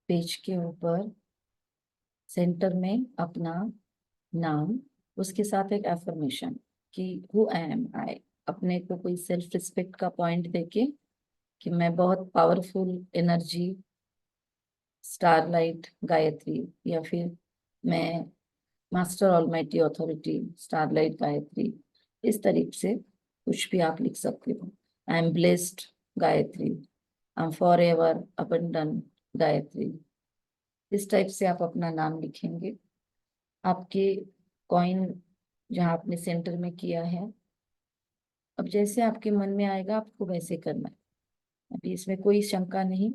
Page के ऊपर centre में अपना नाम, उसके साथ एक एफर्मेशन कि हु एम आई, अपने को कोई सेल्फ रिस्पेक्ट का पॉइंट देके कि मैं बहुत पावरफुल एनर्जी स्टारलाइट गायत्री, या फिर मैं master almighty authority starlight Gayatri, इस तरीके से कुछ भी आप लिख सकते हो। I am blessed Gayatri, I am for ever abandon Gayatri, इस टाइप से आप अपना नाम लिखेंगे। आपके कॉइन जहाँ आपने सेंटर में किया है, अब जैसे आपके मन में आएगा आपको वैसे करना है। अभी इसमें कोई शंका नहीं,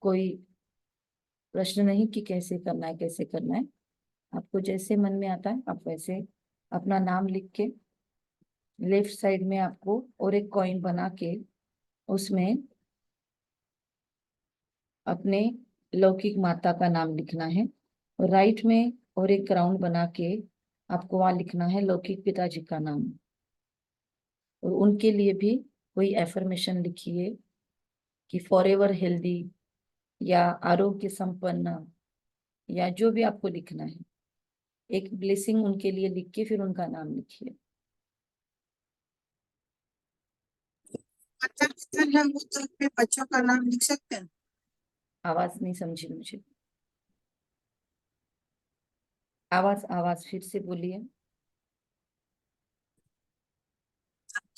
कोई प्रश्न नहीं कि कैसे करना है कैसे करना है। आपको जैसे मन में आता है आप वैसे अपना नाम लिख के लेफ्ट साइड में आपको और एक कॉइन बना के उसमें अपने लौकिक माता का नाम लिखना है, और राइट में और एक राउंड बना के आपको वहां लिखना है लौकिक पिताजी का नाम, और उनके लिए भी कोई एफर्मेशन लिखिए कि फॉर एवर हेल्दी, या आरोग्य संपन्न, या जो भी आपको लिखना है। एक ब्लेसिंग उनके लिए लिख के फिर उनका नाम लिखिए। माता पिता है वो तो अपने बच्चों का नाम लिख सकते हैं। आवाज नहीं समझी मुझे, आवाज आवाज फिर से बोलिए।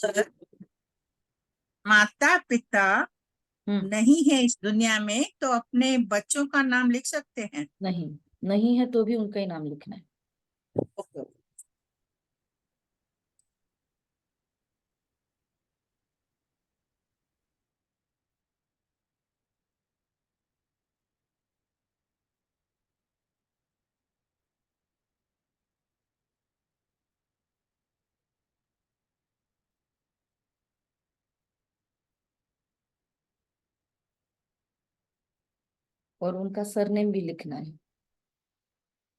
अगर माता पिता नहीं है इस दुनिया में तो अपने बच्चों का नाम लिख सकते हैं। नहीं, नहीं है तो भी उनका ही नाम लिखना है। और उनका सरनेम भी लिखना है,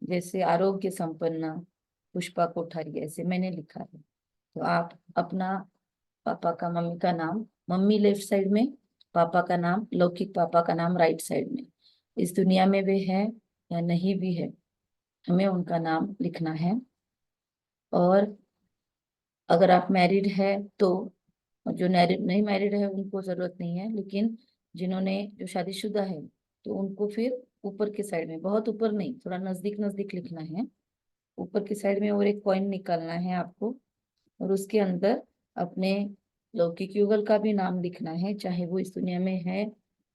जैसे आरोग्य संपन्न पुष्पा कोठारी, ऐसे मैंने लिखा है। तो आप अपना पापा का मम्मी का नाम, मम्मी लेफ्ट साइड में, पापा का नाम लौकिक पापा का नाम राइट साइड में, इस दुनिया में वे है या नहीं भी है हमें उनका नाम लिखना है। और अगर आप मैरिड है तो, जो नहीं मैरिड है उनको जरूरत नहीं है, लेकिन जिन्होंने जो शादीशुदा है तो उनको फिर ऊपर के साइड में, बहुत ऊपर नहीं, थोड़ा नजदीक नजदीक लिखना है। ऊपर की साइड में और एक कॉइन निकालना है आपको, और उसके अंदर अपने लौकिक युगल का भी नाम लिखना है, चाहे वो इस दुनिया में है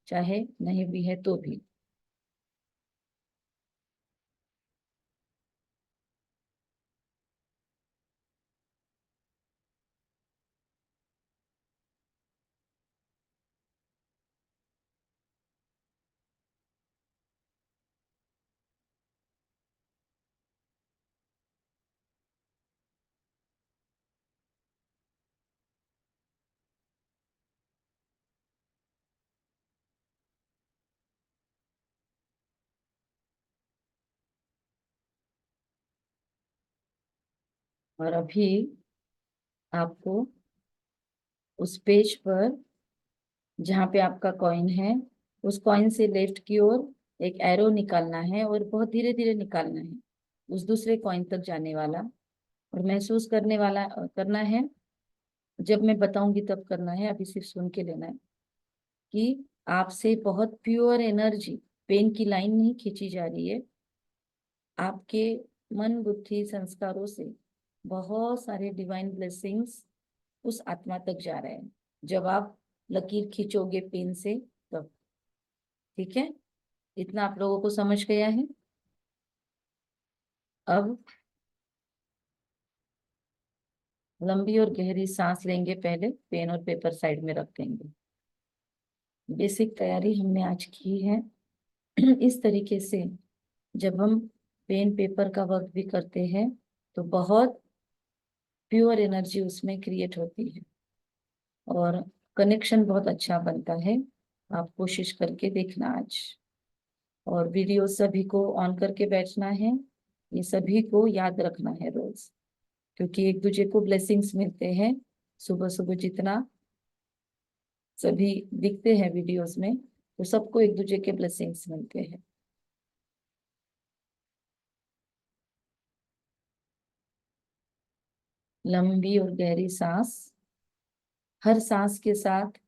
चाहे नहीं भी है तो भी। और अभी आपको उस पेज पर जहाँ पे आपका कॉइन है, उस कॉइन से लेफ्ट की ओर एक एरो निकालना है, और बहुत धीरे धीरे निकालना है उस दूसरे कॉइन तक जाने वाला, और महसूस करना है। जब मैं बताऊंगी तब करना है, अभी सिर्फ सुन के लेना है कि आपसे बहुत प्योर एनर्जी, पेन की लाइन नहीं खींची जा रही है, आपके मन बुद्धि संस्कारों से बहुत सारे डिवाइन ब्लेसिंग्स उस आत्मा तक जा रहे हैं जब आप लकीर खींचोगे पेन से तब। ठीक है, इतना आप लोगों को समझ गया है। अब लंबी और गहरी सांस लेंगे, पहले पेन और पेपर साइड में रख देंगे। बेसिक तैयारी हमने आज की है। इस तरीके से जब हम पेन पेपर का वर्क भी करते हैं तो बहुत प्योर एनर्जी उसमें क्रिएट होती है, और कनेक्शन बहुत अच्छा बनता है। आप कोशिश करके देखना आज, और वीडियो सभी को ऑन करके बैठना है, ये सभी को याद रखना है रोज, क्योंकि एक दूसरे को ब्लेसिंग्स मिलते हैं। सुबह सुबह जितना सभी दिखते हैं वीडियोस में, तो सबको एक दूसरे के ब्लेसिंग्स मिलते हैं। लंबी और गहरी सांस, हर सांस के साथ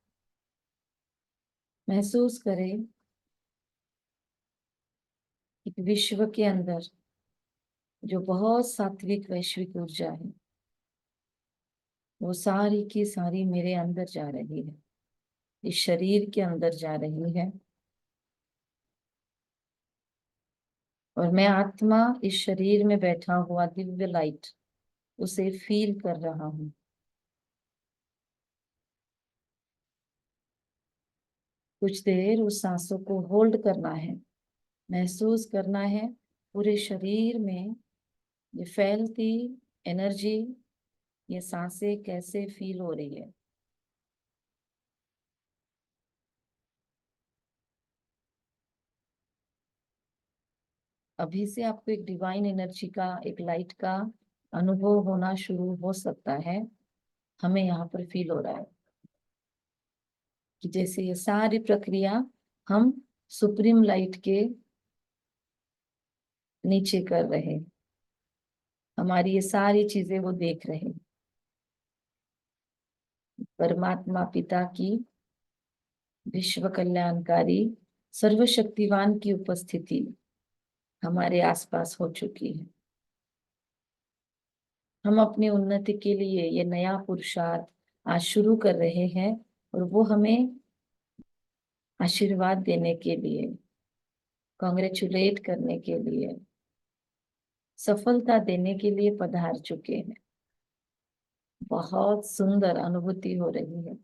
महसूस करें कि विश्व के अंदर जो बहुत सात्विक वैश्विक ऊर्जा है वो सारी की सारी मेरे अंदर जा रही है, इस शरीर के अंदर जा रही है, और मैं आत्मा इस शरीर में बैठा हुआ दिव्य लाइट उसे फील कर रहा हूँ। कुछ देर उस सांसों को होल्ड करना है, महसूस करना है पूरे शरीर में ये फैलती एनर्जी, ये सांसें कैसे फील हो रही है। अभी से आपको एक डिवाइन एनर्जी का, एक लाइट का अनुभव होना शुरू हो सकता है। हमें यहाँ पर फील हो रहा है कि जैसे ये सारी प्रक्रिया हम सुप्रीम लाइट के नीचे कर रहे हैं, हमारी ये सारी चीजें वो देख रहे हैं। परमात्मा पिता की विश्व कल्याणकारी सर्वशक्तिवान की उपस्थिति हमारे आसपास हो चुकी है। हम अपनी उन्नति के लिए ये नया पुरुषार्थ आज शुरू कर रहे हैं, और वो हमें आशीर्वाद देने के लिए, कॉन्ग्रेचुलेट करने के लिए, सफलता देने के लिए पधार चुके हैं। बहुत सुंदर अनुभूति हो रही है।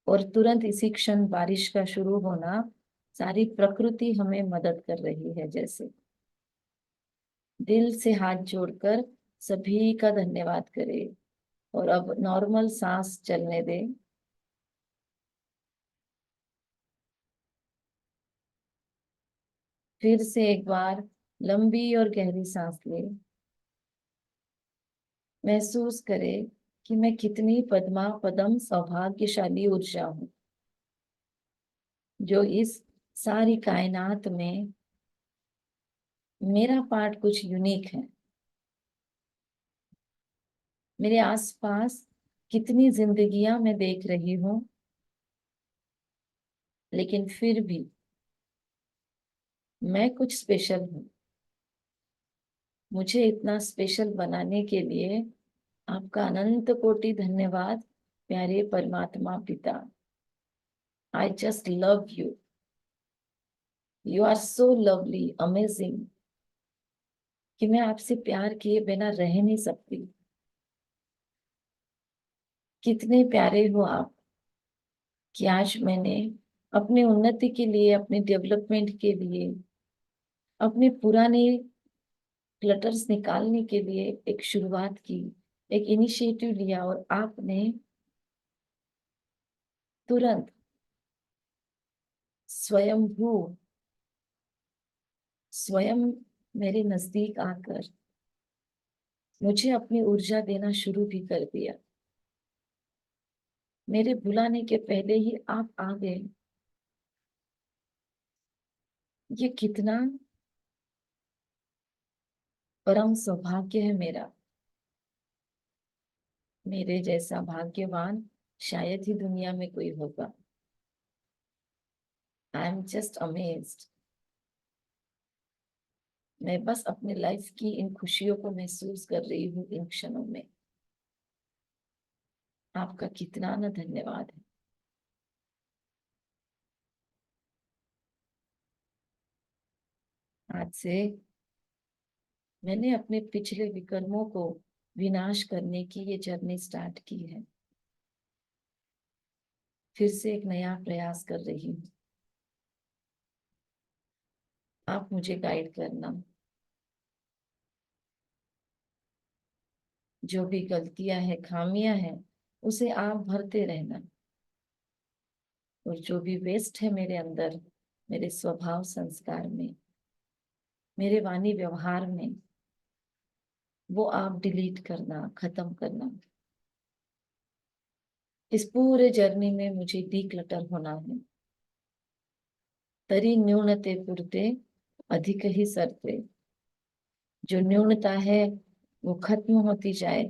और तुरंत इसी क्षण बारिश का शुरू होना, सारी प्रकृति हमें मदद कर रही है। जैसे दिल से हाथ जोड़कर सभी का धन्यवाद करें और अब नॉर्मल सांस चलने दें। फिर से एक बार लंबी और गहरी सांस लें। महसूस करें कि मैं कितनी पद्मा पदम सौभाग्यशाली ऊर्जा हूँ, जो इस सारी कायनात में मेरा पार्ट कुछ यूनिक है। मेरे आसपास कितनी जिंदगियां मैं देख रही हूँ, लेकिन फिर भी मैं कुछ स्पेशल हूँ। मुझे इतना स्पेशल बनाने के लिए आपका अनंत कोटि धन्यवाद प्यारे परमात्मा पिता। I just love you, you are so lovely, amazing, कि मैं आपसे प्यार किए बिना रह नहीं सकती। कितने प्यारे हो आप कि आज मैंने अपनी उन्नति के लिए, अपने डेवलपमेंट के लिए, अपने पुराने क्लटर्स निकालने के लिए एक शुरुआत की, एक इनिशिएटिव लिया, और आपने तुरंत स्वयंभू स्वयं मेरे नजदीक आकर मुझे अपनी ऊर्जा देना शुरू भी कर दिया। मेरे बुलाने के पहले ही आप आ गए। ये कितना परम सौभाग्य है मेरा। मेरे जैसा भाग्यवान शायद ही दुनिया में कोई होगा। I am just amazed. मैं बस अपने लाइफ की इन खुशियों को महसूस कर रही हूँ इन क्षणों में। आपका कितना ना धन्यवाद है। आज से मैंने अपने पिछले विकर्मों को विनाश करने की ये जर्नी स्टार्ट की है। फिर से एक नया प्रयास कर रही हूँ। आप मुझे गाइड करना। जो भी गलतियां हैं, खामियां हैं, उसे आप भरते रहना। और जो भी वेस्ट है मेरे अंदर, मेरे स्वभाव संस्कार में, मेरे वाणी व्यवहार में, वो आप डिलीट करना, खत्म करना। इस पूरे जर्नी में मुझे डीक्लटर होना है। तरी न्यूनते पुरते अधिक ही सरते। जो न्यूनता है वो खत्म होती जाए,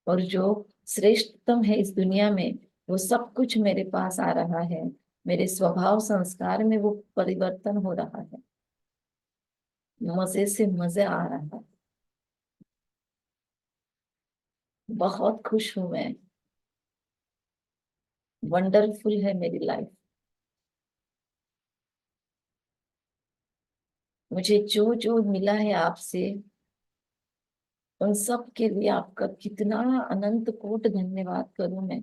और जो श्रेष्ठतम है इस दुनिया में वो सब कुछ मेरे पास आ रहा है। मेरे स्वभाव संस्कार में वो परिवर्तन हो रहा है। मजे से मजे आ रहा है। बहुत खुश हूं मैं। वंडरफुल है मेरी लाइफ। मुझे जो जो मिला है आपसे, उन सब के लिए आपका कितना अनंत कोट धन्यवाद करूं मैं।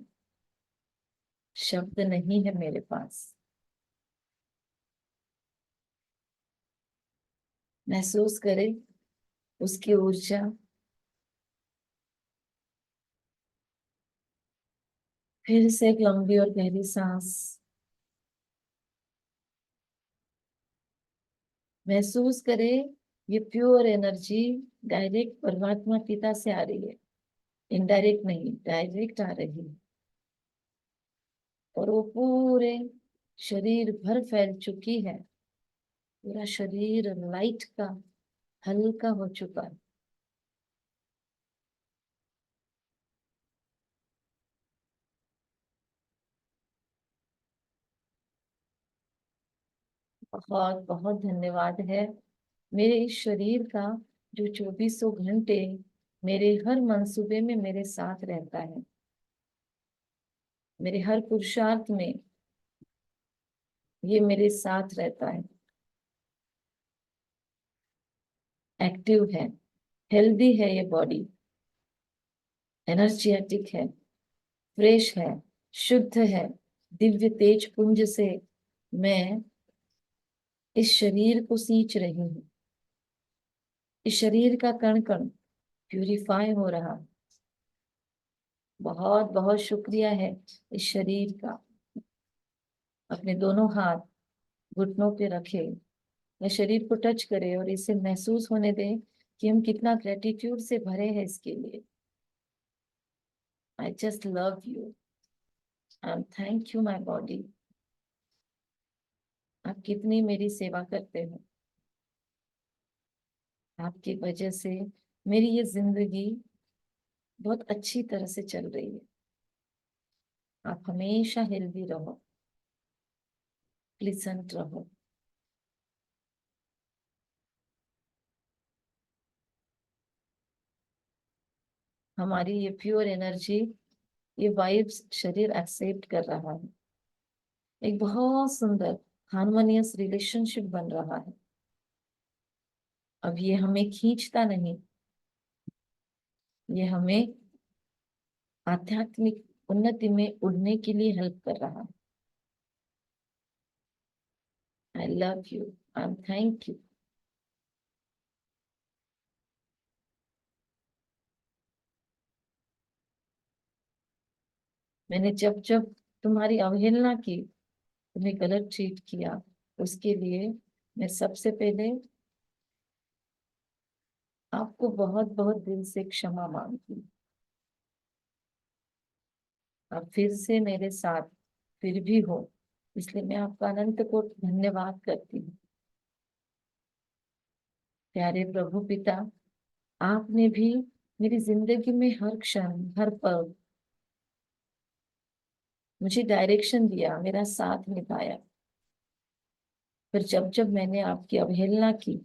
शब्द नहीं है मेरे पास। महसूस करें उसकी ऊर्जा। फिर से एक लंबी और गहरी सांस। महसूस करें ये प्योर एनर्जी डायरेक्ट परमात्मा पिता से आ रही है। इनडायरेक्ट नहीं, डायरेक्ट आ रही है। और वो पूरे शरीर भर फैल चुकी है। पूरा शरीर लाइट का, हल्का हो चुका है। बहुत बहुत धन्यवाद है मेरे इस शरीर का, जो 2400 घंटे मेरे हर मंसूबे में मेरे साथ रहता है। मेरे हर पुरुषार्थ में ये मेरे साथ रहता है। एक्टिव है, हेल्दी है ये बॉडी, एनर्जेटिक है, फ्रेश है, शुद्ध है। दिव्य तेज पुंज से मैं इस शरीर को सींच रही हूँ। इस शरीर का कण कण प्यूरिफाई हो रहा। बहुत बहुत शुक्रिया है इस शरीर का। अपने दोनों हाथ घुटनों पे रखे या शरीर को टच करे और इसे महसूस होने दें कि हम कितना ग्रेटिट्यूड से भरे हैं इसके लिए। आई just love you and thank you my body. आप कितनी मेरी सेवा करते हो। आपकी वजह से मेरी ये जिंदगी बहुत अच्छी तरह से चल रही है। आप हमेशा हेल्दी रहो, प्लीजेंट रहो। हमारी ये प्योर एनर्जी, ये वाइब्स शरीर एक्सेप्ट कर रहा है। एक बहुत सुंदर हार्मोनियस रिलेशनशिप बन रहा है। अब ये हमें खींचता नहीं, ये हमें आध्यात्मिक उन्नति में उड़ने के लिए हेल्प कर रहा है। आई love you and thank you. मैंने जब जब तुम्हारी अवहेलना की, तुम्हें गलत ट्रीट किया, उसके लिए मैं सबसे पहले आपको बहुत बहुत दिल से क्षमा मांगती हूँ। आप फिर से मेरे साथ फिर भी हो, इसलिए मैं आपका अनंत को धन्यवाद करती हूँ। प्यारे प्रभु पिता, आपने भी मेरी जिंदगी में हर क्षण, हर पल मुझे डायरेक्शन दिया, मेरा साथ निभाया। फिर जब जब मैंने आपकी अवहेलना की,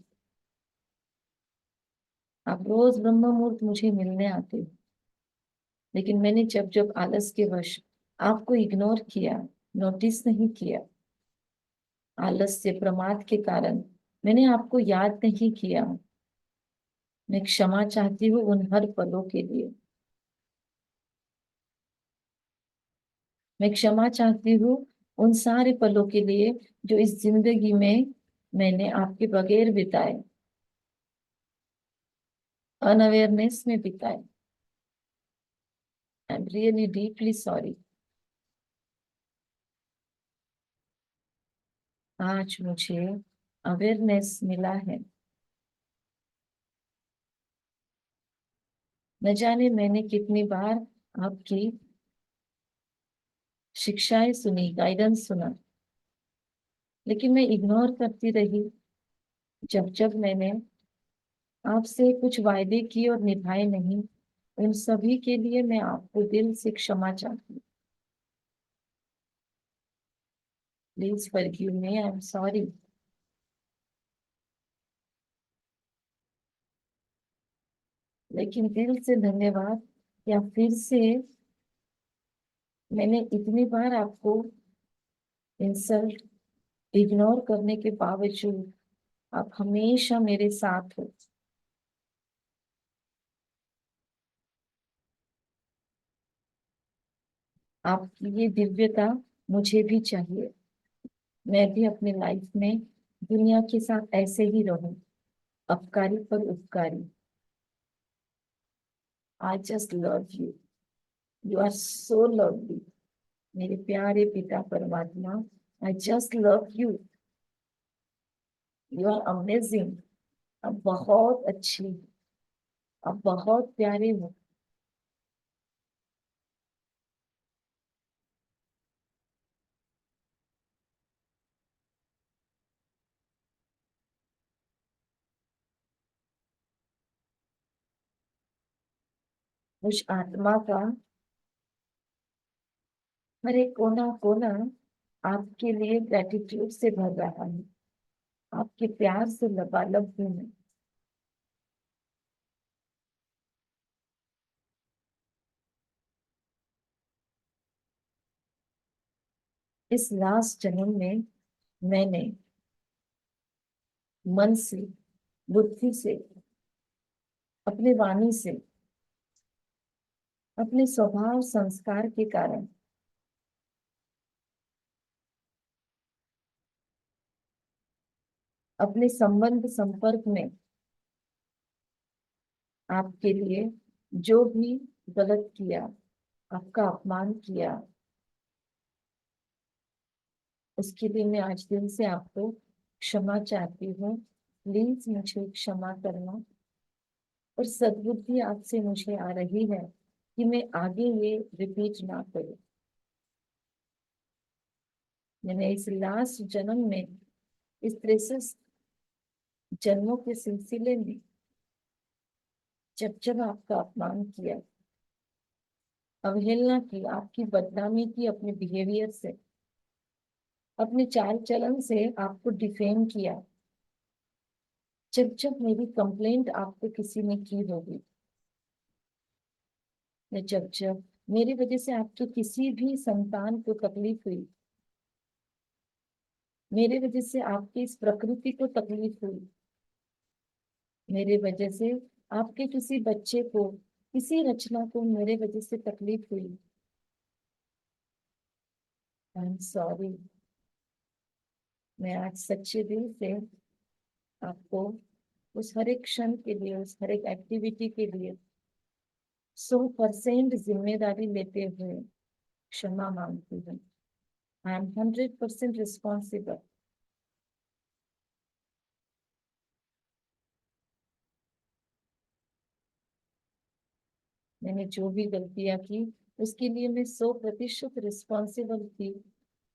आप रोज ब्रह्म मुहूर्त मुझे मिलने आते हो, लेकिन मैंने जब जब आलस के वश आपको इग्नोर किया, नोटिस नहीं किया, आलस्य प्रमाद के कारण मैंने आपको याद नहीं किया। मैं क्षमा चाहती हूँ उन हर पलों के लिए। मैं क्षमा चाहती हूँ उन सारे पलों के लिए जो इस जिंदगी में मैंने आपके बगैर बिताए, अनअवेयरनेस में बिताए। I am really deeply sorry. आज मुझे अवेयरनेस मिला है। न जाने मैंने कितनी बार आपकी शिक्षाएं सुनी, गाइडेंस सुना, लेकिन मैं इग्नोर करती रही। जब जब मैंने आपसे कुछ वायदे किए और निभाए नहीं, उन सभी के लिए मैं आपको दिल से क्षमा चाहती हूँ। Please forgive me, I am sorry. लेकिन दिल से धन्यवाद। या फिर से मैंने इतनी बार आपको इंसल्ट, इग्नोर करने के बावजूद आप हमेशा मेरे साथ हो। आपकी ये दिव्यता मुझे भी चाहिए। मैं भी अपनी लाइफ में दुनिया के साथ ऐसे ही रहूं, अपकारी पर उपकारी। I just love you. You are so lovely. मेरे प्यारे पिता परमात्मा, I just love you. You are amazing. आप बहुत अच्छी, आप बहुत प्यारे हो। उस आत्मा का हर एक कोना कोना आपके लिए ग्रेटिट्यूड से भर रहा है। आपके प्यार से लबालब हूं मैं। इस लास्ट जन्म में मैंने मन से, बुद्धि से, अपने वाणी से, अपने स्वभाव संस्कार के कारण अपने संबंध संपर्क में आपके लिए जो भी गलत किया, आपका अपमान किया, उसके लिए मैं आज दिल से आपको क्षमा चाहती हूँ। प्लीज मुझे क्षमा करना। और सद्बुद्धि आपसे मुझे आ रही है कि मैं आगे ये रिपीट ना करूं। मैंने इस लास्ट जन्म में, इस 63 जन्मों के सिलसिले में जब जब आपका अपमान किया, अवहेलना की, आपकी बदनामी की, अपने बिहेवियर से, अपने चाल चलन से आपको डिफेम किया, जब जब मेरी कंप्लेंट आपको किसी ने की होगी, या जब जब मेरी वजह से आपके किसी भी संतान को तकलीफ हुई, मेरे वजह से आपकी इस प्रकृति को तकलीफ हुई, मेरे वजह से आपके किसी बच्चे को, किसी रचना को मेरे वजह से तकलीफ हुई, आई एम सॉरी। मैं आज सच्चे दिल से आपको उस हर एक क्षण के लिए, उस हर एक एक्टिविटी के लिए 100% जिम्मेदारी लेते हुए क्षमा मांगती हूँ। I am 100% responsible. मैंने जो भी गलतियां की उसके लिए मैं 100% रिस्पॉन्सिबल थी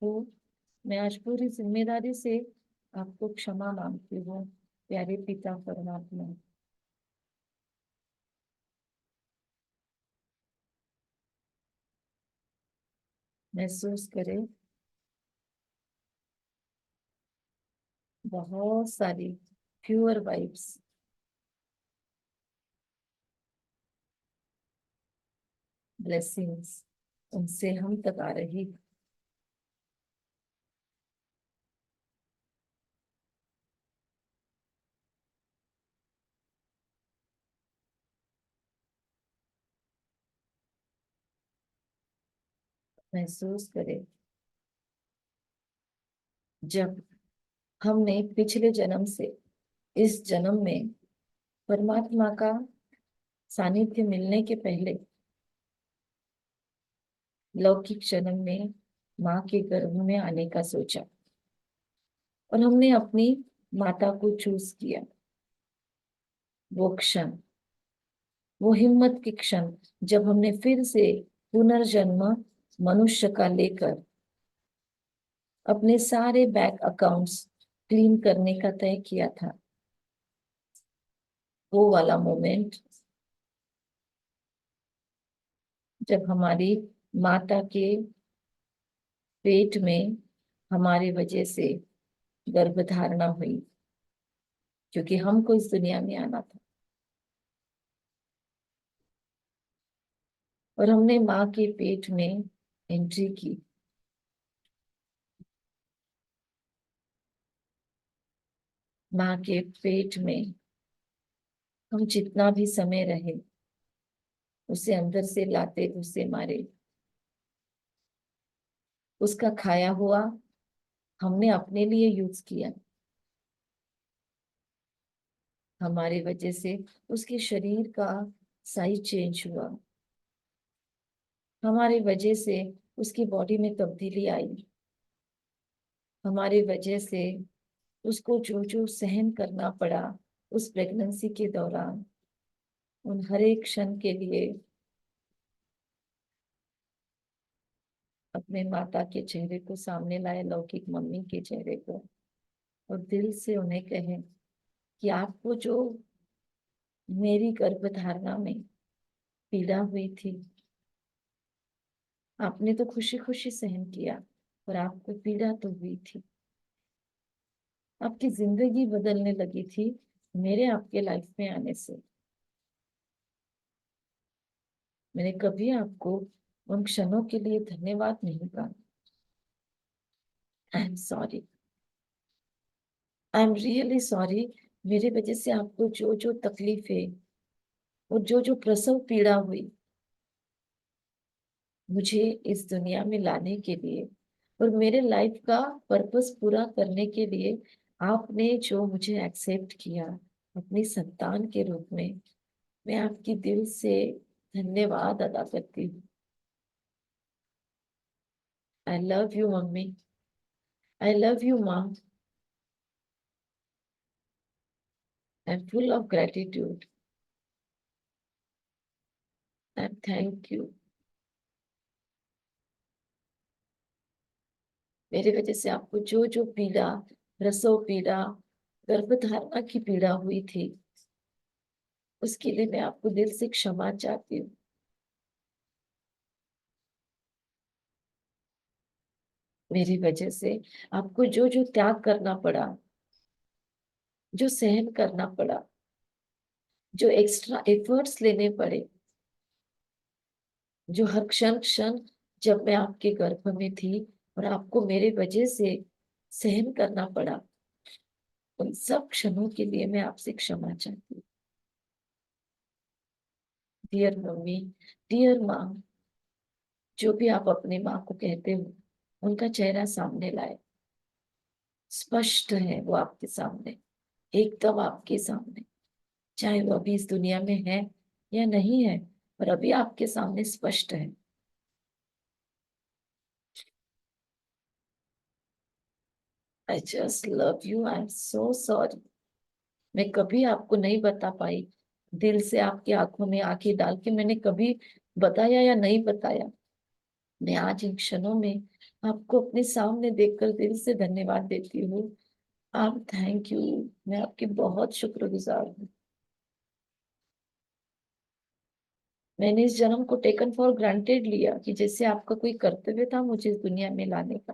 हूँ। मैं आज पूरी जिम्मेदारी से आपको क्षमा मांगती हूँ, प्यारे पिता परमात्मा। महसूस करें बहुत सारी प्योर वाइब्स ब्लेसिंग्स उनसे हम तक आ रही। महसूस करें जब हमने पिछले जन्म से इस जन्म में परमात्मा का सानिध्य मिलने के पहले लौकिक जन्म में माँ के गर्भ में आने का सोचा, और हमने अपनी माता को चूज किया। वो क्षण, वो हिम्मत के क्षण, जब हमने फिर से पुनर्जन्म मनुष्य का लेकर अपने सारे बैंक अकाउंट्स क्लीन करने का तय किया था। वो वाला मोमेंट जब हमारी माता के पेट में हमारी वजह से गर्भधारणा हुई, क्योंकि हमको इस दुनिया में आना था और हमने माँ के पेट में एंट्री की। माँ के पेट में हम जितना भी समय रहे, उसे अंदर से लाते घुसे मारे, उसका खाया हुआ हमने अपने लिए यूज किया। हमारी वजह से उसके शरीर का साइज चेंज हुआ, हमारी वजह से उसकी बॉडी में तब्दीली आई, हमारी वजह से उसको जो जो सहन करना पड़ा उस प्रेगनेंसी के दौरान, उन हर एक क्षण के लिए अपने माता के चेहरे को सामने लाए, लौकिक मम्मी के चेहरे को, और दिल से उन्हें कहें कि आपको जो मेरी गर्भधारणा में पीड़ा हुई थी, आपने तो खुशी खुशी सहन किया, पर आपको पीड़ा तो हुई थी। आपकी जिंदगी बदलने लगी थी मेरे आपके लाइफ में आने से। मैंने कभी आपको उन क्षणों के लिए धन्यवाद नहीं कहा। I am sorry, I am really sorry. मेरे वजह से आपको जो जो तकलीफें और जो जो प्रसव पीड़ा हुई, मुझे इस दुनिया में लाने के लिए और मेरे लाइफ का पर्पस पूरा करने के लिए आपने जो मुझे एक्सेप्ट किया अपनी संतान के रूप में, मैं आपकी दिल से धन्यवाद अदा करती हूँ। I love you mummy, I love you maa, I am full of gratitude, I am thank you. मेरी वजह से आपको जो जो पीड़ा, प्रसव पीड़ा, गर्भधारणा की पीड़ा हुई थी, उसके लिए मैं आपको दिल से क्षमा चाहती हूँ। मेरी वजह से आपको जो जो त्याग करना पड़ा, जो सहन करना पड़ा, जो एक्स्ट्रा एफर्ट्स लेने पड़े, जो हर क्षण क्षण जब मैं आपके गर्भ में थी और आपको मेरे वजह से सहन करना पड़ा, उन सब क्षणों के लिए मैं आपसे क्षमा चाहती हूँ। डियर मम्मी, डियर माँ, जो भी आप अपनी माँ को कहते हो, उनका चेहरा सामने लाए। स्पष्ट है वो आपके सामने, एकदम आपके सामने, चाहे वो अभी इस दुनिया में है या नहीं है, पर अभी आपके सामने स्पष्ट है। आई just love you, I am so sorry. मैं कभी आपको नहीं बता पाई, दिल से आपकी आंखों में आंखें डाल के मैंने कभी बताया या नहीं बताया। मैं आज इन क्षणों में आपको अपने सामने देखकर दिल से धन्यवाद देती हूँ। आप थैंक यू, मैं आपकी बहुत शुक्रगुजार हूँ। मैंने इस जन्म को टेकन फॉर ग्रांटेड लिया कि जैसे आपका कोई कर्तव्य था मुझे इस दुनिया में लाने का,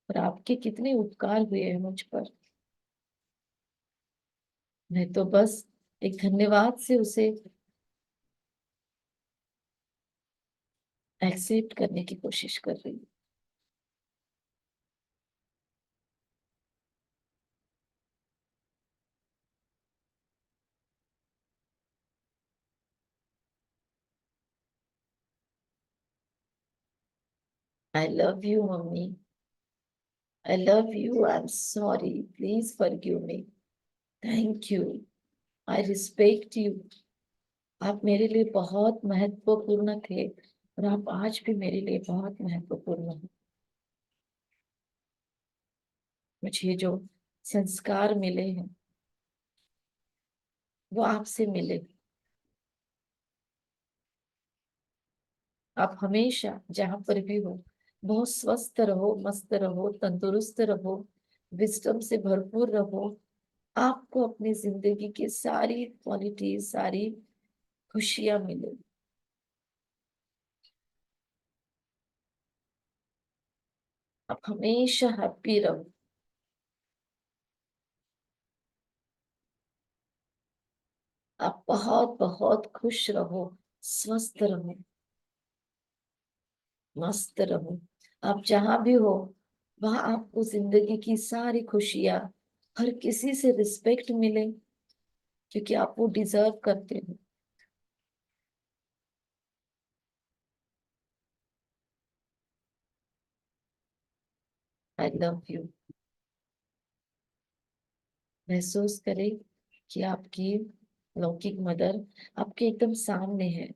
और आपके कितने उपकार हुए हैं मुझ पर। मैं तो बस एक धन्यवाद से उसे एक्सेप्ट करने की कोशिश कर रही हूँ। I love you mummy, I love you, I am sorry, please forgive me, thank you, I respect you. आप मेरे लिए बहुत महत्वपूर्ण थे और आप आज भी मेरे लिए बहुत महत्वपूर्ण हैं। मुझे जो संस्कार मिले हैं वो आपसे मिले। आप हमेशा जहां पर भी हो बहुत स्वस्थ रहो, मस्त रहो, तंदुरुस्त रहो, विजडम से भरपूर रहो। आपको अपनी जिंदगी की सारी क्वालिटी, सारी खुशियां मिले। आप हमेशा हैप्पी रहो। आप बहुत बहुत खुश रहो, स्वस्थ रहो, मस्त रहो। आप जहां भी हो, वहां आपको जिंदगी की सारी खुशियां, हर किसी से रिस्पेक्ट मिले, क्योंकि आप वो डिजर्व करते हो। आई लव यू। महसूस करें कि आपकी लौकिक मदर आपके एकदम सामने है,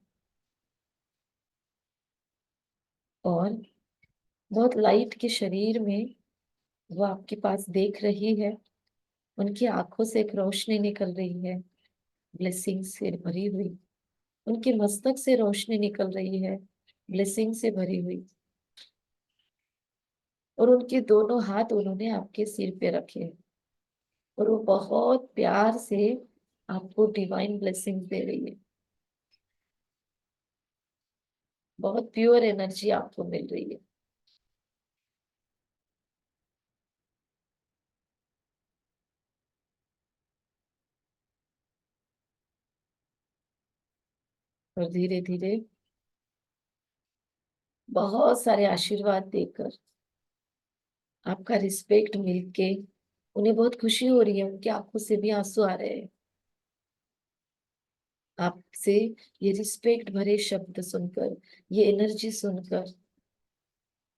और बहुत लाइट के शरीर में वो आपके पास देख रही है। उनकी आंखों से एक रोशनी निकल रही है, ब्लेसिंग से भरी हुई। उनके मस्तक से रोशनी निकल रही है, ब्लेसिंग से भरी हुई। और उनके दोनों हाथ उन्होंने आपके सिर पे रखे हैं, और वो बहुत प्यार से आपको डिवाइन ब्लेसिंग दे रही है। बहुत प्योर एनर्जी आपको मिल रही है। और धीरे धीरे बहुत सारे आशीर्वाद देकर, आपका रिस्पेक्ट मिलके, उन्हें बहुत खुशी हो रही है, उनकी आंखों से भी आंसू आ रहे हैं आपसे। ये रिस्पेक्ट भरे शब्द सुनकर, ये एनर्जी सुनकर,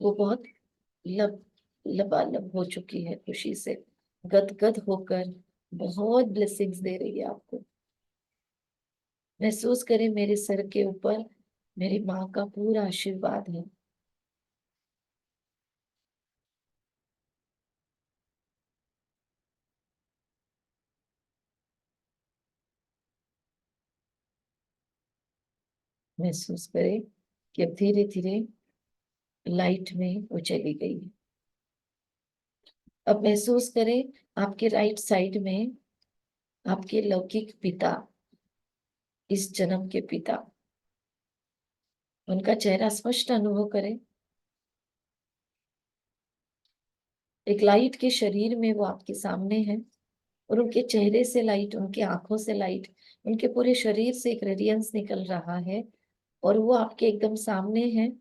वो बहुत लब लबालब हो चुकी है खुशी से, गदगद होकर बहुत ब्लेसिंग्स दे रही है आपको। महसूस करें मेरे सर के ऊपर मेरी माँ का पूरा आशीर्वाद है। महसूस करें कि अब धीरे धीरे लाइट में वो चली गई है। अब महसूस करें आपके राइट साइड में आपके लौकिक पिता, इस जन्म के पिता, उनका चेहरा स्पष्ट अनुभव करें। एक लाइट के शरीर में वो आपके सामने है, और उनके चेहरे से लाइट, उनकी आंखों से लाइट, उनके पूरे शरीर से एक रेडियंस निकल रहा है, और वो आपके एकदम सामने है।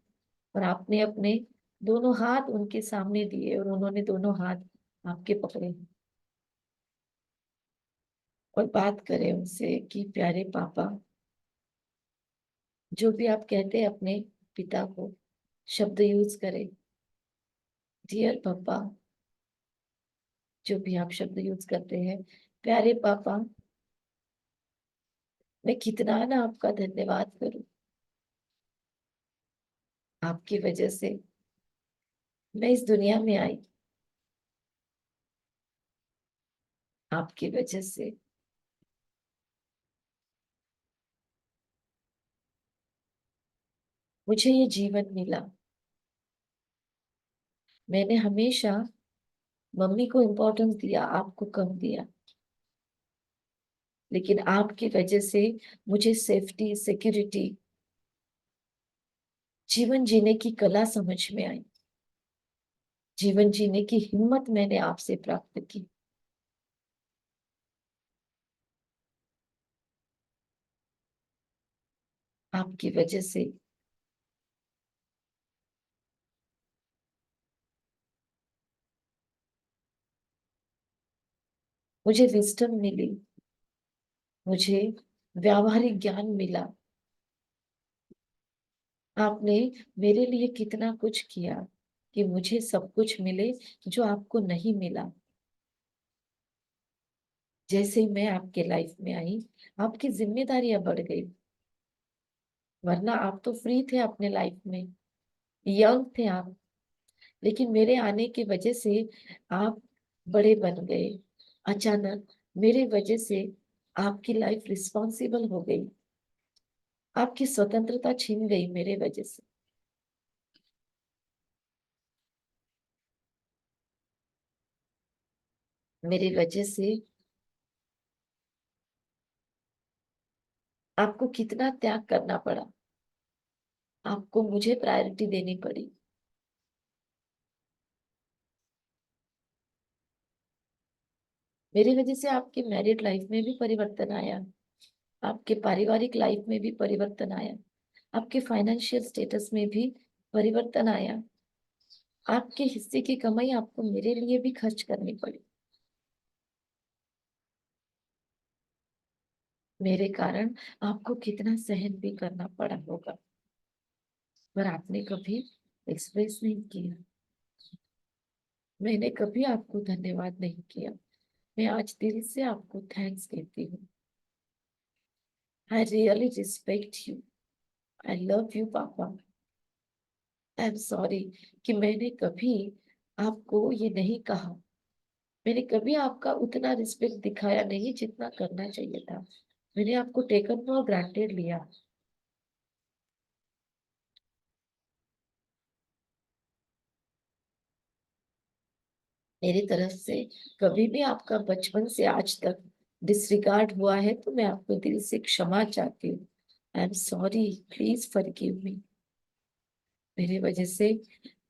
और आपने अपने दोनों हाथ उनके सामने दिए, और उन्होंने दोनों हाथ आपके पकड़े हैं। और बात करें उनसे कि प्यारे पापा, जो भी आप कहते हैं अपने पिता को, शब्द यूज करें, डियर पापा, जो भी आप शब्द यूज करते हैं, प्यारे पापा, मैं कितना ना आपका धन्यवाद करूं। आपकी वजह से मैं इस दुनिया में आई, आपकी वजह से मुझे ये जीवन मिला। मैंने हमेशा मम्मी को इम्पोर्टेंस दिया, आपको कम दिया, लेकिन आपकी वजह से मुझे सेफ्टी, सिक्योरिटी, जीवन जीने की कला समझ में आई। जीवन जीने की हिम्मत मैंने आपसे प्राप्त की। आपकी वजह से मुझे विजडम मिली, मुझे व्यावहारिक ज्ञान मिला। आपने मेरे लिए कितना कुछ किया कि मुझे सब कुछ मिले जो आपको नहीं मिला। जैसे ही मैं आपके लाइफ में आई, आपकी जिम्मेदारियां बढ़ गई। वरना आप तो फ्री थे अपने लाइफ में, यंग थे आप, लेकिन मेरे आने की वजह से आप बड़े बन गए। अचानक मेरे वजह से आपकी लाइफ रिस्पॉन्सिबल हो गई, आपकी स्वतंत्रता छीन गई मेरे वजह से। मेरी वजह से आपको कितना त्याग करना पड़ा, आपको मुझे प्रायोरिटी देनी पड़ी। मेरी वजह से आपकी मैरिड लाइफ में भी परिवर्तन आया, आपके पारिवारिक लाइफ में भी परिवर्तन आया, आपके फाइनेंशियल स्टेटस में भी परिवर्तन आया। आपके हिस्से की कमाई आपको मेरे लिए भी खर्च करनी पड़ी। मेरे कारण आपको कितना सहन भी करना पड़ा होगा, पर आपने कभी एक्सप्रेस नहीं किया। मैंने कभी आपको धन्यवाद नहीं किया। मैं आज दिल से आपको थैंक्स कहती हूँ। I really respect you. I love you papa. I am sorry कि मैंने कभी आपको ये नहीं कहा। मैंने कभी आपका उतना रिस्पेक्ट दिखाया नहीं जितना करना चाहिए था। मैंने आपको टेकन फॉर ग्रांटेड लिया। मेरी तरफ से कभी भी आपका बचपन से आज तक डिसरिगार्ड हुआ है तो मैं आपको दिल से क्षमा चाहती हूँ। I am sorry, please forgive me. मेरी वजह से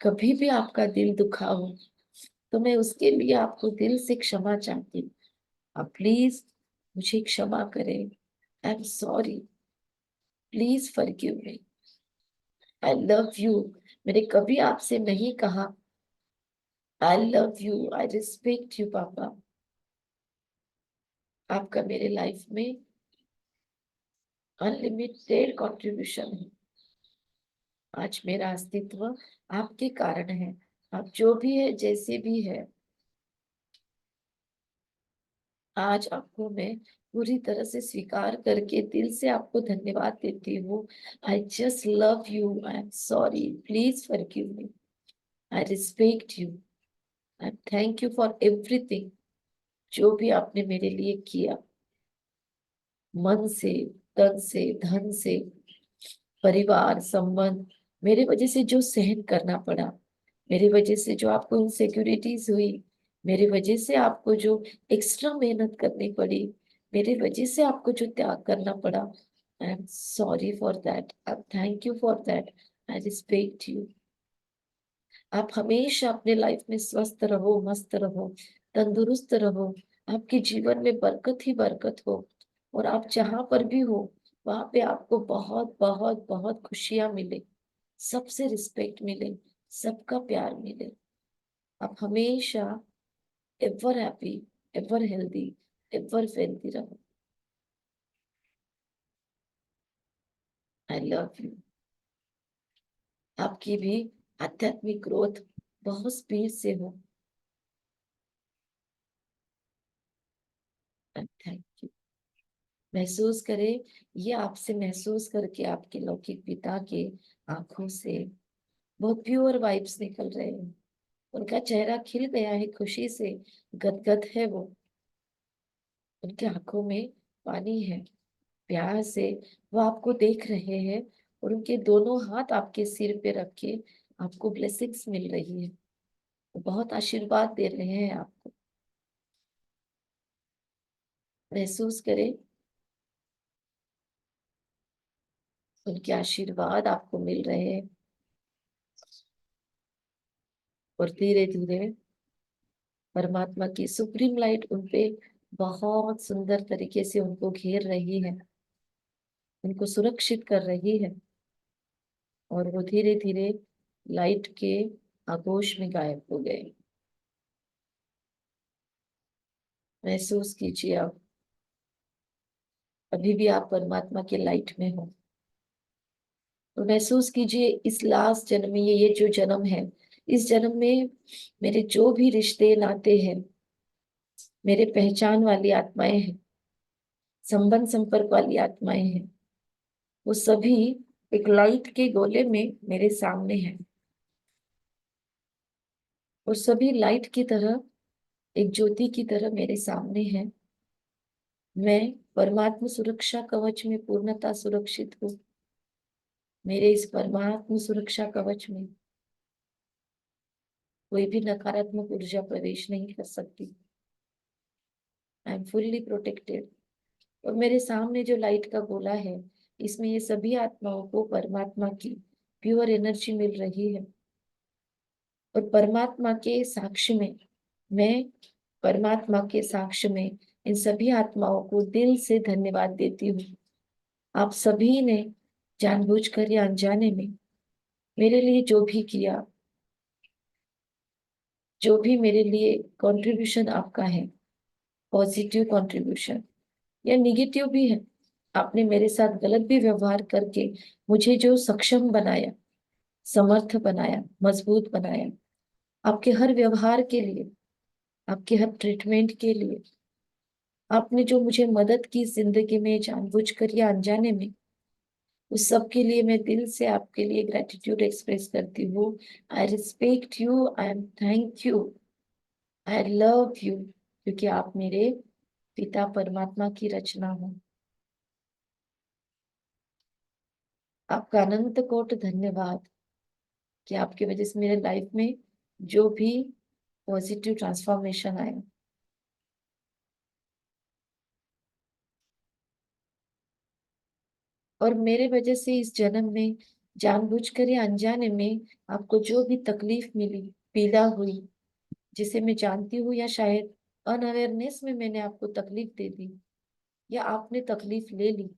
कभी भी आपका दिल दुखा हो तो मैं उसके लिए आपको दिल से क्षमा चाहती हूँ। आप प्लीज मुझे क्षमा करें। I am sorry, please forgive me. I love you. मैंने कभी आपसे नहीं कहा आई love you, I respect you पापा। आपका मेरे लाइफ में अनलिमिटेड कंट्रीब्यूशन है। आज मेरा अस्तित्व आपके कारण है। आप जो भी है, जैसे भी है, आज आपको मैं पूरी तरह से स्वीकार करके दिल से आपको धन्यवाद देती हूँ। आई just love you. I am sorry, please forgive me. I respect you. I thank you for everything जो भी आपने मेरे लिए किया, मन से, तन से, धन से, परिवार संबंध। मेरे वजह से जो सहन करना पड़ा, मेरी वजह से जो आपको इनसिक्योरिटीज हुई, मेरी वजह से आपको जो एक्स्ट्रा मेहनत करनी पड़ी, मेरी वजह से आपको जो त्याग करना पड़ा, I am sorry for that. I thank you for that. I respect you. आप हमेशा अपने लाइफ में स्वस्थ रहो, मस्त रहो, तंदुरुस्त रहो। आपके जीवन में बरकत ही बरकत हो, और आप जहां पर भी हो वहां पे आपको बहुत बहुत बहुत खुशियां मिले, सबसे रिस्पेक्ट मिले, सबका प्यार मिले। आप हमेशा ever happy, ever healthy, ever wealthy रहो। I love you. आपकी भी आध्यात्मिक ग्रोथ बहुत स्पीड से हो। Thank you. महसूस करें, ये आपसे महसूस करके आपके लौकिक पिता के आंखों से बहुत प्योर वाइब्स निकल रहे हैं। उनका चेहरा खिल गया है खुशी से, गदगद है वो। उनके आंखों में पानी है, प्यार से वो आपको देख रहे हैं, और उनके दोनों हाथ आपके सिर पे रख के आपको ब्लेसिंग्स मिल रही है। वो बहुत आशीर्वाद दे रहे हैं आपको। महसूस करें, उनके आशीर्वाद आपको मिल रहे हैं, और धीरे धीरे परमात्मा की सुप्रीम लाइट उनपे बहुत सुंदर तरीके से उनको घेर रही है, उनको सुरक्षित कर रही है, और वो धीरे धीरे लाइट के आगोश में गायब हो गए। महसूस कीजिए आप, अभी भी आप परमात्मा के लाइट में हो। तो महसूस कीजिए, इस लास्ट जन्म में, ये जो जन्म है, इस जन्म में मेरे जो भी रिश्ते नाते हैं, मेरे पहचान वाली आत्माएं हैं, संबंध संपर्क वाली आत्माएं हैं, वो सभी एक लाइट के गोले में मेरे सामने हैं, और सभी लाइट की तरह, एक ज्योति की तरह मेरे सामने है। मैं परमात्मा सुरक्षा कवच में पूर्णतः सुरक्षित हूँ। मेरे इस परमात्मा सुरक्षा कवच में कोई भी नकारात्मक ऊर्जा प्रवेश नहीं कर सकती। I am fully protected. और मेरे सामने जो लाइट का गोला है, इसमें ये सभी आत्माओं को परमात्मा की प्योर एनर्जी मिल रही है। और परमात्मा के साक्ष्य में, मैं परमात्मा के साक्ष्य में इन सभी आत्माओं को दिल से धन्यवाद देती हूँ। आप सभी ने जानबूझकर या अनजाने में मेरे लिए जो भी किया, जो भी मेरे लिए कंट्रीब्यूशन आपका है, पॉजिटिव कंट्रीब्यूशन या निगेटिव भी है, आपने मेरे साथ गलत भी व्यवहार करके मुझे जो सक्षम बनाया, समर्थ बनाया, मजबूत बनाया, आपके हर व्यवहार के लिए, आपके हर ट्रीटमेंट के लिए, आपने जो मुझे मदद की जिंदगी में जानबूझकर या अनजाने में, उस सब के लिए मैं दिल से आपके लिए ग्रेटिट्यूड एक्सप्रेस करती हूँ। I respect you, I am thank you, I love you, क्योंकि आप मेरे पिता परमात्मा की रचना हो। आपका अनंत कोट धन्यवाद कि आपकी वजह से मेरे लाइफ में जो भी पॉजिटिव ट्रांसफॉर्मेशन आया। और मेरे वजह से इस जन्म में जानबूझकर या अनजाने में आपको जो भी तकलीफ मिली, पीड़ा हुई, जिसे मैं जानती हूँ या शायद अनअवेयरनेस में मैंने आपको तकलीफ दे दी या आपने तकलीफ ले ली,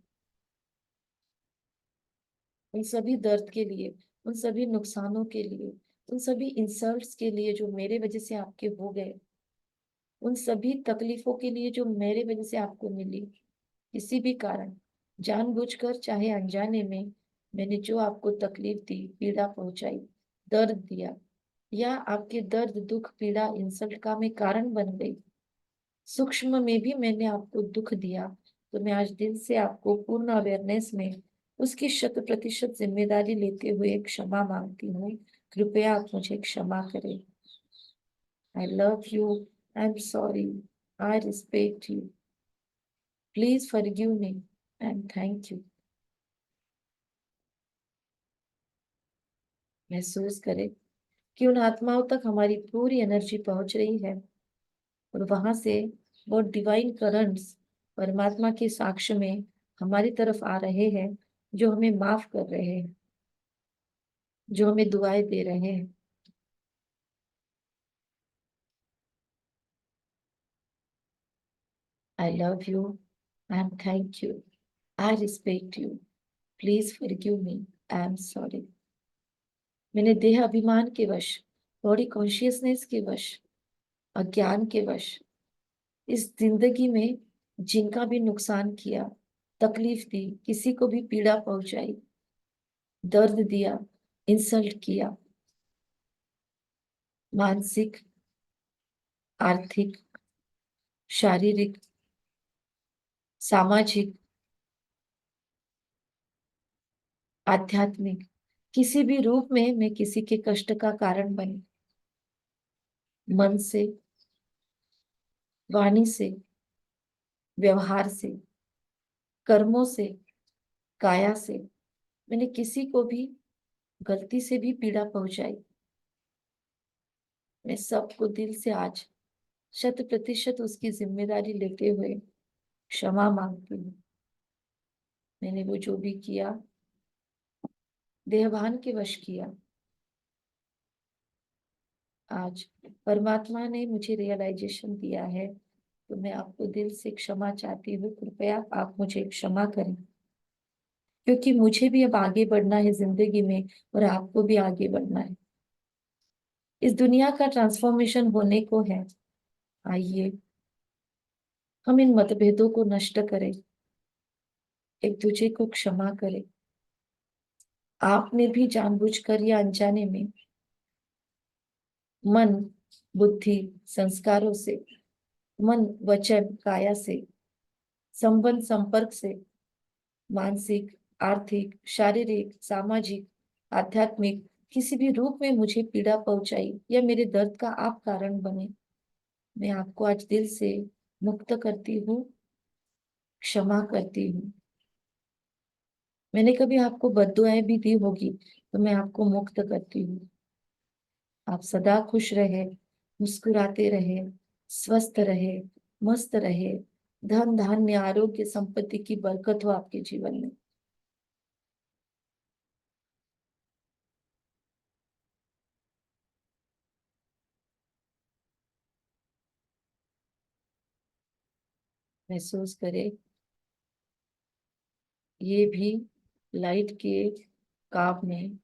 उन सभी दर्द के लिए, उन सभी नुकसानों के लिए, उन सभी इंसल्ट्स के लिए जो मेरे वजह से आपके हो गए, उन सभी तकलीफों के लिए जो मेरे वजह से आपको मिली, किसी भी कारण, जानबूझकर चाहे अनजाने में, मैंने जो आपको तकलीफ दी, पीड़ा पहुंचाई, दर्द दिया, या आपके दर्द, दुख, पीड़ा, इंसल्ट का मैं कारण बन गई, सूक्ष्म में भी मैंने आपको दुख दिया, तो मैं आज दिल से आपको पूर्ण अवेयरनेस में उसकी 100% जिम्मेदारी लेते हुए क्षमा मांगती हूँ। कृपया आप मुझे क्षमा करें। आई love you, I am sorry, I respect you, please forgive me and thank you. महसूस करें कि उन आत्माओं तक हमारी पूरी एनर्जी पहुंच रही है और वहां से वो डिवाइन करंट्स परमात्मा के साक्ष्य में हमारी तरफ आ रहे हैं, जो हमें माफ कर रहे हैं, जो हमें दुआएं दे रहे हैं। आई love you, I am thank you, I respect you, please forgive me, I am sorry. मैंने देह अभिमान के वश, बॉडी कॉन्शियसनेस के वश, अज्ञान के वश इस जिंदगी में जिनका भी नुकसान किया, तकलीफ दी, किसी को भी पीड़ा पहुंचाई, दर्द दिया, इंसल्ट किया, मानसिक, आर्थिक, शारीरिक, सामाजिक, आध्यात्मिक, किसी भी रूप में मैं किसी के कष्ट का कारण बनी, मन से, वाणी से, व्यवहार से, कर्मों से, काया से, मैंने किसी को भी गलती से भी पीड़ा पहुंचाई, मैं सबको दिल से आज 100% उसकी जिम्मेदारी लेते हुए क्षमा मांगती हूँ। मैंने वो जो भी किया, देहभान के वश किया, आज परमात्मा ने मुझे रियलाइजेशन दिया है, तो मैं आपको दिल से क्षमा चाहती हूँ। कृपया आप मुझे क्षमा करें, क्योंकि मुझे भी अब आगे बढ़ना है जिंदगी में और आपको भी आगे बढ़ना है। इस दुनिया का ट्रांसफॉर्मेशन होने को है। आइए हम इन मतभेदों को नष्ट करें, एक दूसरे को क्षमा करें। आपने भी जानबूझकर या अनजाने में मन, बुद्धि, संस्कारों से, मन, वचन, काया से, संबंध, संपर्क से, मानसिक, आर्थिक, शारीरिक, सामाजिक, आध्यात्मिक, किसी भी रूप में मुझे पीड़ा पहुंचाई या मेरे दर्द का आप कारण बने, मैं आपको आज दिल से मुक्त करती हूँ, क्षमा करती हूँ। मैंने कभी आपको बद्दुआएं भी दी होगी, तो मैं आपको मुक्त करती हूँ। आप सदा खुश रहे, मुस्कुराते रहे, स्वस्थ रहे, मस्त रहे, धन धान्य आरोग्य संपत्ति की बरकत हो आपके जीवन में। महसूस करे ये भी लाइट के काम में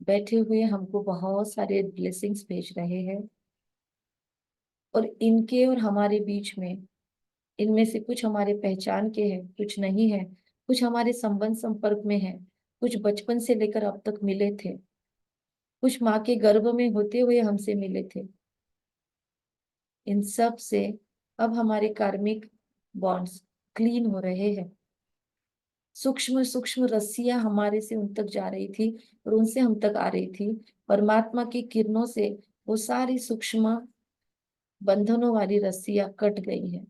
बैठे हुए हमको बहुत सारे ब्लेसिंग्स भेज रहे हैं, और इनके और हमारे बीच में, इनमें से कुछ हमारे पहचान के हैं, कुछ नहीं है, कुछ हमारे संबंध संपर्क में है, कुछ बचपन से लेकर अब तक मिले थे, कुछ माँ के गर्भ में होते हुए हमसे मिले थे। इन सब से अब हमारे कार्मिक बॉन्ड्स क्लीन हो रहे हैं। सूक्ष्म सूक्ष्म रस्सियां हमारे से उन तक जा रही थी और उनसे हम तक आ रही थी। परमात्मा की किरणों से वो सारी सूक्ष्म बंधनों वाली रस्सियां कट गई हैं।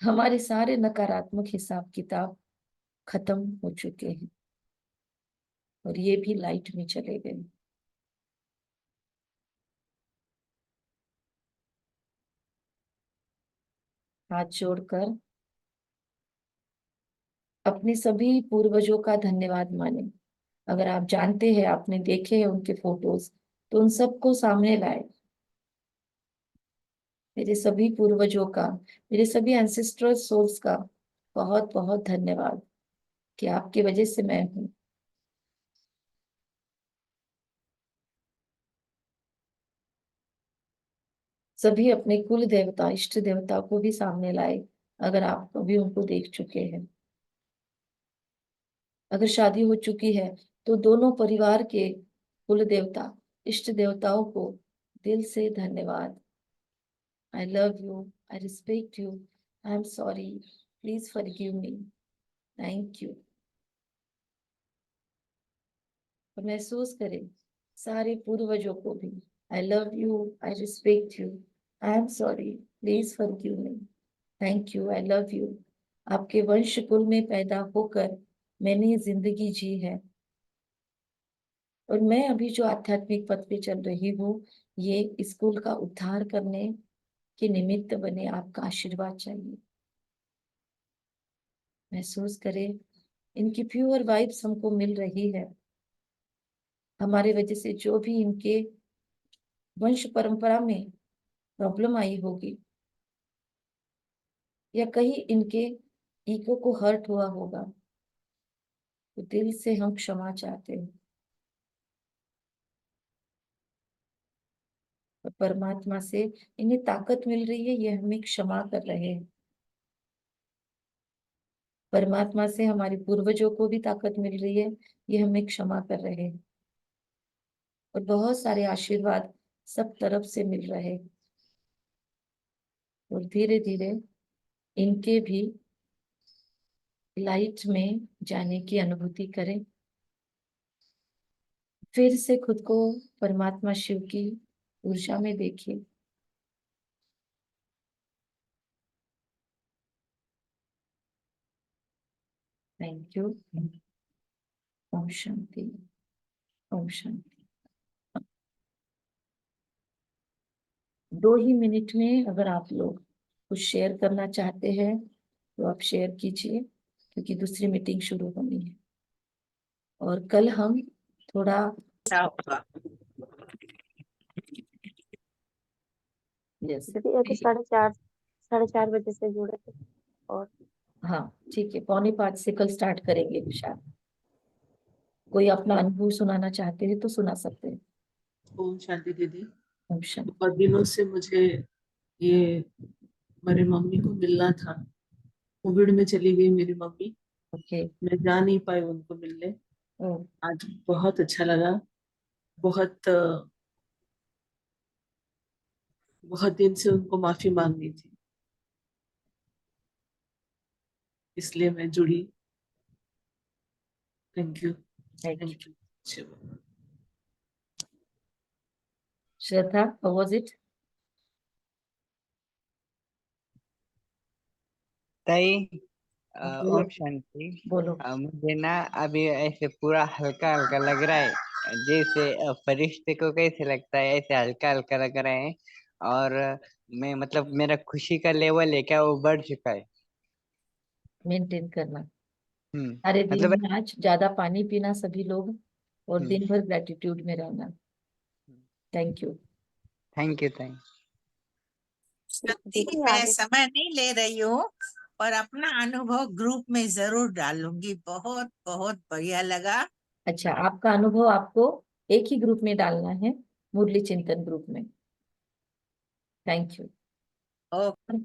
हमारे सारे नकारात्मक हिसाब किताब खत्म हो चुके हैं और ये भी लाइट में चले गए। हाथ जोड़कर अपने सभी पूर्वजों का धन्यवाद माने। अगर आप जानते हैं, आपने देखे हैं उनके फोटोज, तो उन सबको सामने लाए। मेरे सभी पूर्वजों का, मेरे सभी एंसेस्ट्रल सोल्स का बहुत बहुत धन्यवाद कि आपकी वजह से मैं हूँ। सभी अपने कुल देवता इष्ट देवता को भी सामने लाए, अगर आप कभी उनको देख चुके हैं। अगर शादी हो चुकी है तो दोनों परिवार के कुल देवता इष्ट देवताओं को दिल से धन्यवाद। आई love you, I respect you, I am sorry, please forgive me, thank you. और महसूस करें सारे पूर्वजों को भी, आई love you, I respect you, I am sorry, please forgive me, thank you, I love you. आपके वंश कुल में पैदा होकर मैंने ये जिंदगी जी है, और मैं अभी जो आध्यात्मिक पथ पे चल रही हूँ, ये स्कूल का उद्धार करने के निमित्त बने। आपका आशीर्वाद चाहिए। महसूस करें इनकी प्योर वाइब्स हमको मिल रही है। हमारे वजह से जो भी इनके वंश परंपरा में प्रॉब्लम आई होगी, या कहीं इनके ईगो को हर्ट हुआ होगा, तो दिल से हम क्षमा चाहते हैं। और परमात्मा से इन्हें ताकत मिल रही है, ये हमें क्षमा कर रहे हैं। परमात्मा से हमारे पूर्वजों को भी ताकत मिल रही है, ये हमें क्षमा कर रहे हैं। और बहुत सारे आशीर्वाद सब तरफ से मिल रहे हैं। और धीरे धीरे इनके भी लाइट में जाने की अनुभूति करें। फिर से खुद को परमात्मा शिव की ऊर्जा में देखिए। Thank you. ओम शांति। ओम शांति। 2 ही मिनट में अगर आप लोग कुछ शेयर करना चाहते हैं तो आप शेयर कीजिए, क्योंकि दूसरी मीटिंग शुरू होनी है। और कल हम थोड़ा जैसे, दीदी अभी 4:30 से जुड़े थे। और हाँ ठीक है, 4:45 से कल स्टार्ट करेंगे शायद। कोई अपना अनुभव सुनाना चाहते हैं तो सुना सकते हैं। ओम शांति दीदी। ओम शांति। बहुत दिनों से मुझे ये मेरी मम्मी को मिलना था। कोविड में चली गई मेरी मम्मी, ओके। मैं जा नहीं पाई उनको मिलने। ओ, आज बहुत अच्छा लगा। बहुत बहुत दिन से उनको माफी मांगनी थी, इसलिए मैं जुड़ी। Thank you. Thank you. Thank you. Shraddha, how was it? ताई बोलो ओम शांति। बोलो। मुझे ना अभी ऐसे पूरा हल्का हल्का लग रहा है, जैसे फरिश्ते को कैसे लगता है, ऐसे हल्का हल्का लग रहा है। और मैं मतलब मेरा खुशी का लेवल है क्या, वो बढ़ चुका है। मेंटेन करना। हम्म। सारे दिन मतलब में आज ज्यादा पानी पीना सभी लोग, और हम्म। दिन भर ग्रेटिट्यूड में रहना। Thank you. Thank you thank दीदी मैं आगे समय नहीं ले रही हूँ और अपना अनुभव ग्रुप में जरूर डालूंगी। बहुत बहुत बढ़िया लगा। अच्छा, आपका अनुभव आपको एक ही ग्रुप में डालना है, मुरली चिंतन ग्रुप में। Thank you. ओके।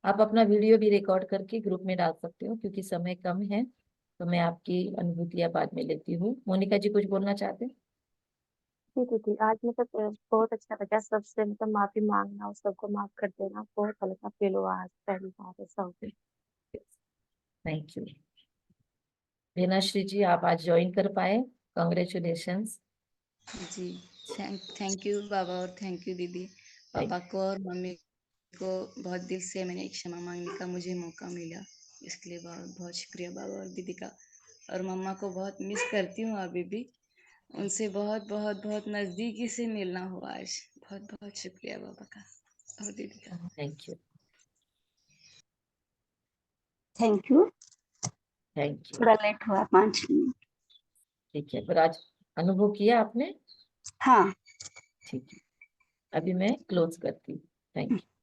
आप अपना वीडियो भी रिकॉर्ड करके ग्रुप में डाल सकते हो, क्योंकि समय कम है, तो मैं आपकी अनुभूतियां बाद में लेती हूँ। मोनिका जी कुछ बोलना चाहते हैं? जी दीदी, आज मतलब बहुत अच्छा लगा सबसे, मतलब माफी मांगना और सबको माफ कर देना, बहुत हल्का फील हुआ आज, पहली बार ऐसा हो गया। Thank you. रीनाश्री जी, आप आज ज्वाइन कर पाए, कॉन्ग्रेचुलेशंस। जी, थैंक यू बाबा और थैंक यू दीदी। पापा को और मम्मी को बहुत दिल से मैंने क्षमा मांगने का मुझे मौका मिला, इसके लिए बहुत बहुत शुक्रिया बाबा और दीदी का। और मम्मा को बहुत मिस करती हूँ अभी भी, उनसे बहुत बहुत बहुत नज़दीकी से मिलना हुआ आज। बहुत बहुत शुक्रिया बाबा का और दीदी का। Thank you. Thank you. Thank you. थोड़ा लेट हुआ 5 मिनट। ठीक है, पर आज अनुभव किया आपने? हाँ। ठीक है, अभी मैं क्लोज करती हूँ। Thank you.